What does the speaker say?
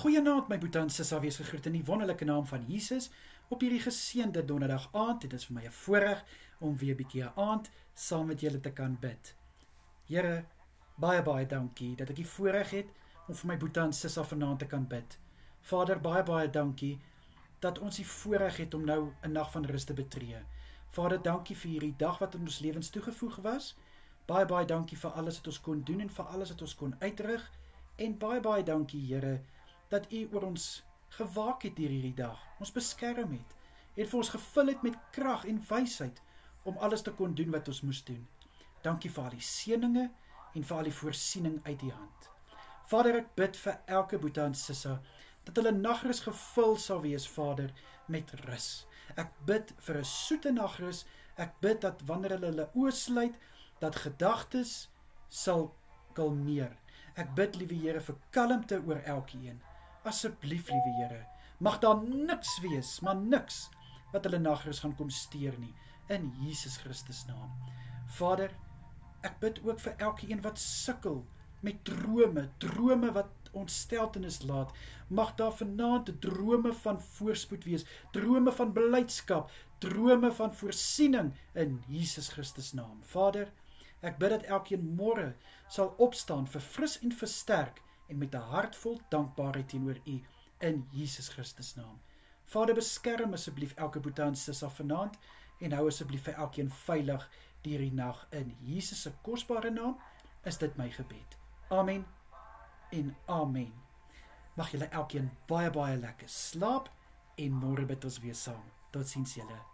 Goeienaand my boetie en sissa, wees gegroet in die wonderlike naam van Jesus op hierdie geseënde donderdag aand. Dit is vir my 'n voorreg om weer 'n bietjie 'n aand saam met julle te kan bid. Here, baie dankie dat ek die voorreg het om vir my boetie en sissa vanaand te kan bid. Vader, baie dankie dat ons die voorreg het om nou 'n nag van rus te betree. Vader, dankie vir hierdie dag wat in ons lewens toegevoeg was. Baie dankie vir alles wat ons kon doen en vir alles wat ons kon uitrig. En baie dankie, Here, dat U oor ons gewaak het hierdie dag, ons beskerm het, en vir ons gevul het met krag en wysheid om alles te kon doen wat ons moes doen. Dankie vir al die seëninge en vir al die voorsiening uit U hand. Vader, ek bid vir elke boetie en sissa, dat hulle nagrus gevul sal wees, Vader, met rus. Ek bid vir 'n soete nagrus, ek bid dat wanneer hulle oë sluit, dat gedagtes sal kalmeer. Ek bid, liewe Here, vir kalmte oor elkeen. Asseblief, liewe Here, mag daar niks wees, maar niks, wat hulle nagrus gaan kom steur nie, in Jesus Christus naam. Vader, ek bid ook vir elkeen wat sukkel met drome wat ontsteltenis laat. Mag daar vanaand drome van voorspoed wees, drome van beleidskap, drome van voorsiening in Jesus Christus naam. Vader, ek bid dat elkeen môre sal opstaan, verfris en versterk, en met 'n hart vol dankbaarheid teenoor U, in Jesus Christus naam. Vader, beskerm asseblief elke boetie en sissa vanaand, en hou asseblief vir elkeen veilig deur die nag, in Jesus se kosbare naam, is dit my gebed. Amen en amen. Mag julle elkeen baie lekker slaap, en môre bid ons weer saam. Totsiens julle.